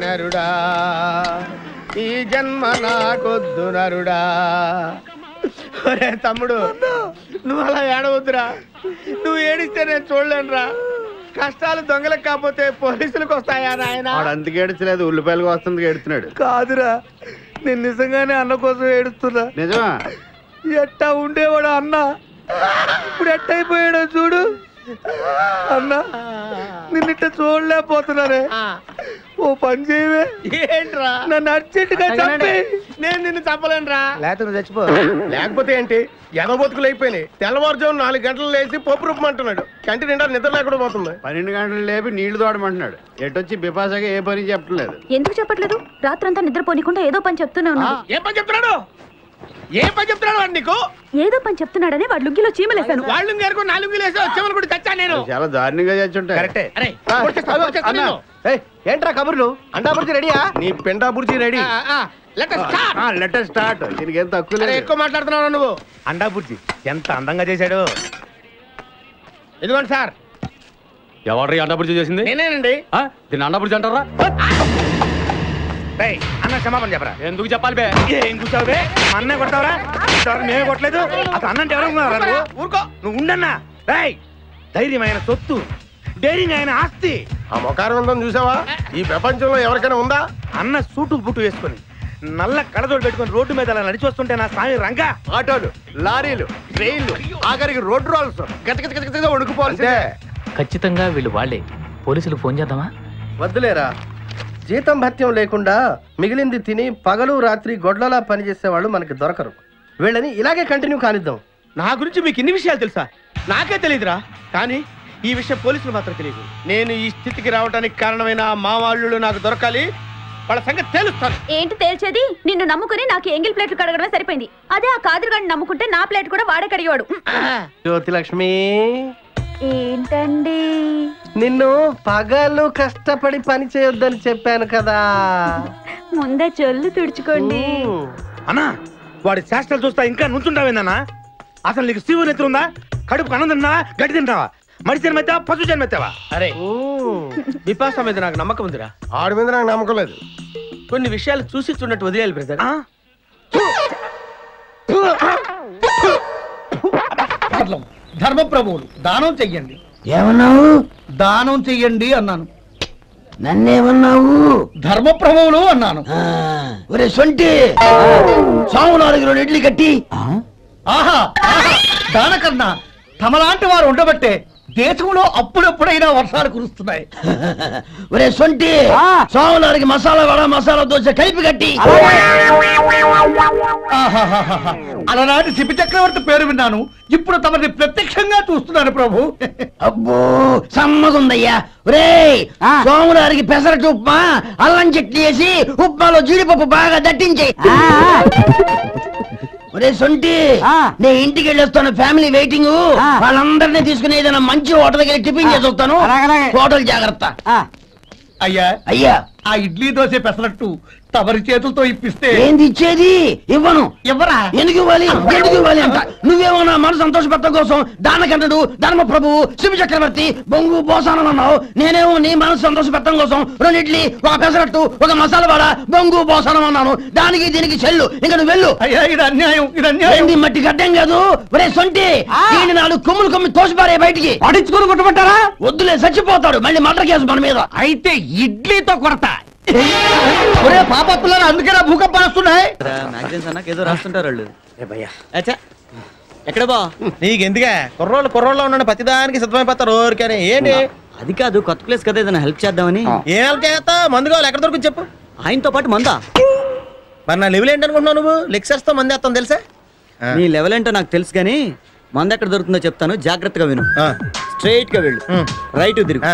నరుడా ఈ జన్మ నాకొద్దు నరుడా. ఒరే తమ్ముడు, నువ్వు అలా ఏడవద్దురా. నువ్వు ఏడిస్తే నేను చూడలేనురా. కష్టాలు దొంగలకు కాకపోతే పోలీసులకు వస్తాయా నాయన? అందుకే ఏడ్చలేదు, ఉల్లిపాయలకు వస్తుంది ఏడుతున్నాడు. కాదురా, నేను నిజంగానే అన్న కోసం ఏడుస్తున్నా. నిజమా? ఎట్టా ఉండేవాడు అన్న, ఇప్పుడు ఎట్టయిపోయాడో చూడు. అన్న నిన్నిట్ట చూడలేకపోతున్నారే. ఓ పని చేయవే. ఏంట్రా? నన్ను అర్జెంటుగా చంపే. నేను నిన్ను చంపలేనురా. లేకపోతే నువ్వు చచ్చిపో. లేకపోతే ఏంటి, ఎదబొతుకులు అయిపోయినాయి. తెల్లవారుజాము 4 గంటలు లేచి పప్పు రూపమంటున్నాడు. కంటి నిండా నిద్ర లేకుండా పోతుంది. 12 గంటలు లేపి నీళ్లు తోడమంటున్నాడు. ఎటొచ్చి బిపాసగా ఏ పని చెప్పట్లేదు. ఎందుకు చెప్పట్లేదు? రాత్రంతా నిద్రపోనికుండా ఏదో పని చెప్తూనే ఉన్నాడు. ఏం పని చెప్తున్నాడు? ఏం పని చెప్తున్నాడు వాడు నీకు? ఏదో పని చెప్తున్నాడని వాడు లుంగిలో చీమలేశాను. వాళ్ళు నేర్కో 4 వేసి చీమలు కూడా చచ్చా నేను. చాలా దారుణంగా చచ్చుంటాయి. ఏంట్రా కబుర్లు? అండా బుర్జీ రెడీయా? నీ పెండా బుర్జీ రెడీ. Letter start. దీనికి ఏం తక్కువ లేదు. ఎక్కువ మాట్లాడుతున్నావు నువ్వు. అండా బుర్జీ ఎంత అందంగా చేశాడు. ఇదిగోండి సార్. ఎవరు అండా బుర్జీ చేసింది? నేనేనండి. దీన్ని అండా బుర్జీ అంటారా? అన్న క్షమాపణ చెప్పరా. ఎందుకు చెప్పాలి బే? ఏం కూర్చోవు బే? అన్నే కొడతావరా? మేమే కొట్టలేదు. అసలు అన్నంటే ఎవరు? ఊరుకో నువ్వు ఉండన్నా. ధైర్యమైన సొత్తు, డైరింగ్ అయిన ఆస్తి. ఆ మొకారం చూసావా? ఈ ప్రపంచంలో ఎవరికైనా ఉందా? అన్న సూటు బుట్టు వేసుకొని నల్ల కడదోడు పెట్టుకుని రోడ్డు మీద అలా నడిచి వస్తుంటే నా స్వామి రంగా. ఆటోలు, లారీలు, ట్రైన్లు, ఆఖరికి రోడ్డు రోల్స్ గతగతగతగా వణుకుపోవాల్సిందే. ఖచ్చితంగా వీళ్ళు వాళ్ళే. పోలీసులు ఫోన్ చేద్దామా? వద్దులేరా. జీతం భత్యం లేకుండా మిగిలింది తిని పగలు రాత్రి గొడ్లలా పనిచేసేవాళ్ళు మనకి దొరకరు. వీళ్ళని ఇలాగే కంటిన్యూ కానిద్దాం. నా గురించి మీకు ఇన్ని విషయాలు తెలుసా? నాకే తెలియదురా. కానీ ఈ విషయం పోలీసులు మాత్రం తెలియదు. నేను ఈ స్థితికి రావడానికి కారణమైన మా వాళ్ళు నాకు దొరకాలి. వాళ్ళ సంగతి తెలుస్తాను. ఏంటి తేల్చేది? నిన్ను నమ్ముకుని నాకు ఎంగిల్ ప్లేట్లు కడగడమే సరిపోయింది. అదే ఆ కాదురుగాడిని నమ్ముకుంటే నా ప్లేట్ కూడా వాడే కడిగేవాడు. జ్యోతి లక్ష్మి, ఏంటండి? నిన్ను పగలు కష్టపడి పని చేయొద్దని చెప్పాను కదా. ముందే చొల్లు తుడుచుకోండి. అన్నా, వాడి శాస్త్రాలు చూస్తా ఇంకా నుంచుంటావేందన్నా? అసలు నీకు శివుని ఎత్తుందా? కడుపుకు అన్నం తిన్నా, గడ్డి తింటావా? మనిషి జన్మెత్తావా, పశు జన్మెత్తావా? అరే విపాస మీద నాకు నమ్మకం ఉందిరా. ఆడి మీద నాకు నమ్మకం లేదు. కొన్ని విషయాలు చూసి చూడట్టు వదిలేయాలి బ్రదర్. ధర్మప్రభువులు దానం చెయ్యండి. ఏమన్నావు? దానం చెయ్యండి అన్నాను. నన్నేమన్నావు? ధర్మప్రభువులు అన్నాను. ఒరే సొంటి, సాము 4 ఇడ్లీ కట్టి. ఆహా, దానకన్నా తమలాంటి వారు ఉండబట్టే దేశంలో అప్పుడెప్పుడైనా వర్షాలు కురుస్తున్నాయి. ఒరే సొంటి, సాము 4 మసాలా వడ మసాలా దోశ కలిపి కట్టి. అలనాటి శిపి చక్రవర్తి పేరు విన్నాను, ఇప్పుడు తమని ప్రత్యక్షంగా చూస్తున్నాను ప్రభు. అబ్బో సమ్మగుందయ్యా. ఒరే సోములారికి పెసరట్టు ఉప్మా, అల్లం చట్నీ వేసి ఉప్మాలో జీడిపప్పు బాగా దట్టించే. ఒరే సొంటి, నేను ఇంటికి వెళ్ళొస్తాను. Family waiting. వాళ్ళందరినీ తీసుకుని ఏదైనా మంచి హోటల్ దగ్గర టిఫిన్ చేసి వస్తాను. హోటల్ జాగ్రత్త. అయ్యా అయ్యా, ఆ ఇడ్లీ దోశ పెసరట్టు తమరి చేతులతో ఇప్పిస్తే. ఏంది ఇచ్చేది? ఇవ్వను. ఎవరా? ఎందుకు ఇవ్వాలి? ఎందుకు ఇవ్వాలి అంట? నువ్వేమో నా మనసు సంతోషపెట్టడం కోసం దానకంటుడు, ధర్మ ప్రభువు, శివ చక్రవర్తి, బొంగు బోసానం అన్నావు. నేనేమో నీ మనసు సంతోషపెట్టడం కోసం 2 ఇడ్లీ, 1 పెసరట్టు, 1 మసాలా వడ, బొంగు బోసానం అన్నాను. దానికి దీనికి చెల్లు. ఇంకా నువ్వు వెళ్ళు. అయ్యా ఇది అన్యాయం, ఇది అన్యాయం. ఏంది మట్టి గడ్డం కాదు. ఒరే సొంటి, దీన్ని 4 కొమ్ములు కొమ్మి తోసిపారే బయటికి. పడించుకుని కొట్టమంటారా? వద్దులే, చచ్చిపోతాడు. మళ్ళీ మర్డర్ కేసు మన మీద. అయితే ఇడ్లీతో కొడతా. ఒరే పాపత్తులారా, అందుకేనా భూకంపాలు వస్తున్నాయి? ఏదో రాస్తుంటారు వాళ్ళు. ఎక్కడ బా నీకెందుకే? కుర్రోళ్ళు ఉన్నాడు, ప్రతిదానికి సిద్ధమైపోతారు. ఊరికనే ఏంటి? అది కాదు, కొత్త ప్లేస్ కదా, ఏదైనా హెల్ప్ చేద్దామని. ఏం హెల్ప్ చేస్తా? మందు కావాలి, ఎక్కడ దొరుకుతుంది చెప్పు. ఆయనతో పాటు మందా? మరి నా లెవెల్ ఏంటనుకుంటున్నావు నువ్వు? లెక్చర్స్ తో మంది వేస్తాను తెలుసా? నీ లెవెల్ ఏంటో నాకు తెలుసు, కానీ మంద ఎక్కడ దొరుకుతుందో చెప్తాను, జాగ్రత్తగా విను. స్ట్రైట్ గా వెళ్ళు, రైట్ తిరుగు.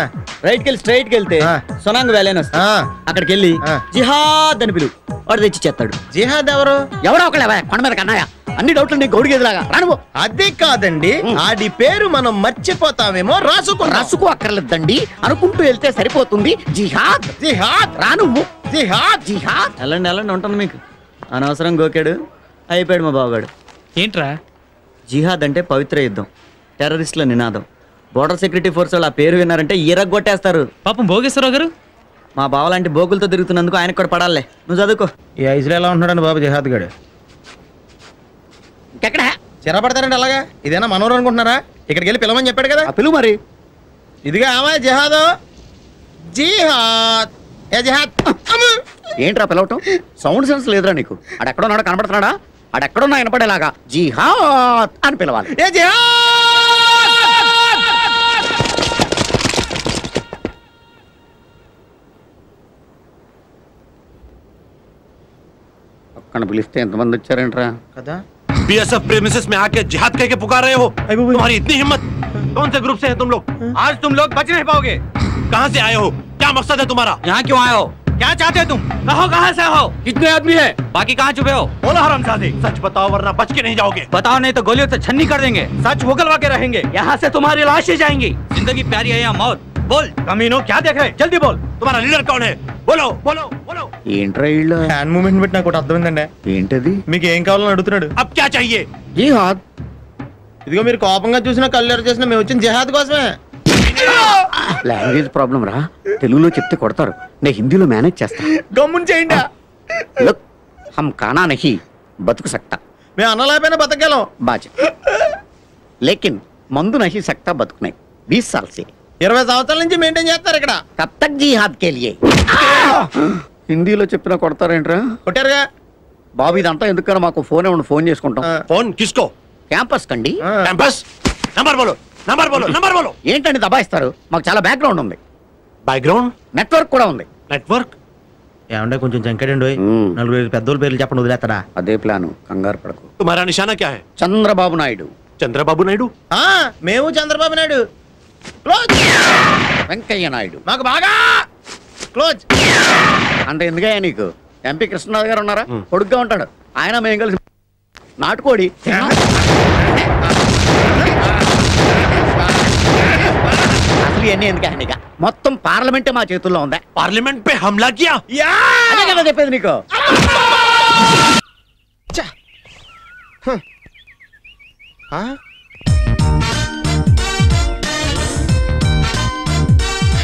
రైట్ కి వెళ్ళి స్ట్రైట్ కి వెళ్తే సొనాంగ్ వ్యాలీ అని వస్తా. అక్కడికి వెళ్ళి జిహాద్ అని పిలువు, వాడు తెచ్చి చేస్తాడు. జిహాద్ ఎవరు? ఎవడో ఒకళ్ళ కొండ మీద కన్నాయా, అన్ని డౌట్లు నీ గౌడి గేదిలాగా రాను. అది కాదండి, ఆడి పేరు మనం మర్చిపోతామేమో. రాసుకో అక్కర్లేదండి, అనుకుంటూ వెళ్తే సరిపోతుంది. జిహాద్ జిహాద్ రాను. జిహాద్ జిహాద్ వెళ్ళండి ఉంటుంది మీకు. అనవసరం గోకాడు, అయిపోయాడు మా బావగాడు. ఏంట్రా జిహాద్ అంటే పవిత్ర యుద్ధం, టెర్రరిస్టుల నినాదం. బోర్డర్ సెక్యూరిటీ ఫోర్స్ వాళ్ళు ఆ పేరు విన్నారంటే ఇరగొట్టేస్తారు. పాపం భోగేశ్వరరావు గారు మా బావ లాంటి బోకులతో తిరుగుతున్నందుకు ఆయనకు కూడా పడాలే. నువ్వు చదువుకో. ఈ ఐసులో ఎలా ఉంటున్నాడు బాబు జిహాద్ గడు? ఎక్కడ చిరా పడతారండి అలాగా? ఇదేనా మనోరు అనుకుంటున్నారా? ఇక్కడికి వెళ్ళి పిలవని చెప్పాడు కదా. పిలువు మరి. ఇదిగా ఆమె జిహాద్. జిహాద్ ఏ జిహాద్. ఏంట్రా పిలవటం? సౌండ్ సెన్స్ లేదురా నీకు? ఆడెక్కడున్నాడో కనబడుతున్నాడా? ఆడెక్కడున్నా వినపడేలాగా జిహాద్ అని పిలవాలి. ఏ జిహాద్. పక్కన పిలిస్తే ఎంతమంది వచ్చారేంట్రా కదా. बीएसएफ प्रेमिसेस में आके जिहाद कह के पुकार रहे हो? तुम्हारी इतनी हिम्मत? कौन से ग्रुप से है तुम लोग? आज तुम लोग बच नहीं पाओगे। कहाँ से आए हो? क्या मकसद है तुम्हारा? यहाँ क्यों आए हो? क्या चाहते हो तुम? कहो कहाँ से हो? कितने आदमी है? बाकी कहाँ छुपे हो? बोला हरामजादे, सच बताओ वरना बच के नहीं जाओगे। बताओ नहीं तो गोलियों से छन्नी कर देंगे। सच उगलवा के रहेंगे। यहाँ से तुम्हारी लाशें जाएंगी। जिंदगी प्यारी है या मौत? बोल कमीनो, क्या देख रहे? जल्दी बोल। तुम्हारा लीडर कौन है? बोलो बोलो बोलो। ఏంట్రా వీళ్ళు? హ్యాండ్ మూమెంట్ బట్టి నాకు ఒకటి అర్థమైందండి. ఏంటది? మీకు ఏం కావాలని అడుగుతున్నాడు. अब क्या चाहिए? జిహాద్. ఇదిగో మీరు కోపంగా చూసినా కళ్ళు చేసినా మేము వచ్చిన జిహాద్ కోసమే. లాంగ్వేజ్ ప్రాబ్లం రా. తెలుగులో చెప్తే కొడతారు, నేను హిందీలో మేనేజ్ చేస్తా. గమ్ముని చేయండి. లుక్, హమ్ కానా నహీ బతుకు సక్తా. మేము అన్నలేకపోయినా బతకగలం. బాజీ లేకిన్ మందు నహీ సక్తా బతుకునే 20 साल से. 20 సంవత్సరాల నుంచి మెయింటైన్ చేస్తారు ఇక్కడ. కబ్ తక్ జిహాద్ కే లియే. హిందీలో చెప్పినా కొడతారేంట్రా? కొట్టారుగా బాబు. ఇదంతా ఎందుకన్నా మాకు ఫోన్ ఏమన్నా ఫోన్ చేసుకుంటాం. फोन किसको? క్యాంపస్ కండి. कैंपस नंबर बोलो, नंबर बोलो, नंबर बोलो। ఏంటండి దబాయిస్తారు? మాకు చాలా బ్యాక్గ్రౌండ్ ఉంది, बैकग्राउंड, నెట్వర్క్ కూడా ఉంది. नेटवर्क। ఏమంటే కొంచెం చంకడండి. నలుగురు పెద్దోళ్ళ పేర్లు చెప్పండి వదిలేస్తాడా? అదే ప్లాను, కంగారు పడకు. तुम्हारा निशाना क्या है? చంద్రబాబు నాయుడు. चंद्रबाबू नायडू। మేము చంద్రబాబు నాయుడు. క్లోజ్. వెంకయ్య నాయుడు. మాకు బాగా క్లోజ్. అంటే ఎందుకయ్యా నీకు? ఎంపీ కృష్ణరాజు గారు ఉన్నారా, కొడుగ్గా ఉంటాడు. ఆయన మేము కలిసి నాటుకోడి. అసలు ఇవన్నీ ఎందుకు? మొత్తం పార్లమెంటే మా చేతుల్లో ఉందా? पार्लियामेंट पे हमला किया? అదే కదా చెప్పేది నీకు.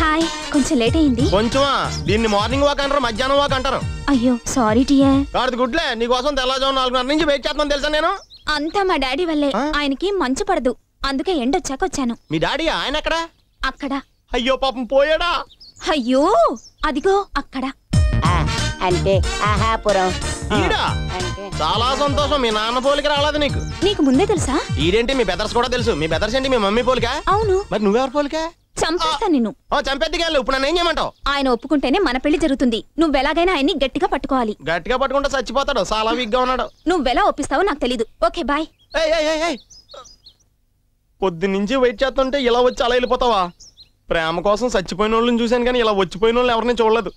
హాయ్, కొంచెం లేట్ అయింది. కొంచెమా? దీన్ని మార్నింగ్ వాక్ అంటారు, మధ్యాహ్నం వాక్ అంటారు. అయ్యో సారీ డియర్. కాదు గుడ్లే, నీకోసం తెల్లజాము 4:30 నుంచి వెయిట్ చేస్తాను తెలుసా నేను. అంతా మా డాడీ వల్లే. ఆయనకి మంచు పడదు, అందుకే ఎండొచ్చాక వచ్చాను. మీ డాడీ ఆయన ఎక్కడ? అక్కడ. అయ్యో పాపం పోయాడా? అయ్యో అదిగో అక్కడ. అంటే ఆహాపురం ఈడా? చాలా సంతోషం. మీ నాన్న పోలిక రాలేదు నీకు. నీకు ముందే తెలుసా? ఈడేంటి మీ బెదర్స్ కూడా తెలుసు. మీ బెదర్స్ ఏంటి మీ మమ్మీ పోలిక? అవును. మరి నువ్వెవరు పోలిక? చంపేస్తా నిన్ను. చంపెద్దిగాళ్ళు. ఇప్పుడు నన్ను ఏం చేయమంటావు? ఆయన ఒప్పుకుంటేనే మన పెళ్లి జరుగుతుంది. నువ్వెలాగైనా ఆయన్ని గట్టిగా పట్టుకోవాలి. గట్టిగా పట్టుకుంటే చచ్చిపోతాడు. చాలా వీక్ గా ఉన్నాడు. నువ్వెలా ఒప్పిస్తావో నాకు తెలీదు. Okay bye. పొద్దున్నుంచి వెయిట్ చేస్తుంటే ఇలా వచ్చి అలా వెళ్ళిపోతావా? ప్రేమ కోసం చచ్చిపోయిన వాళ్ళని చూశాను కానీ ఇలా వచ్చిపోయిన వాళ్ళు ఎవరిని చూడలేదు.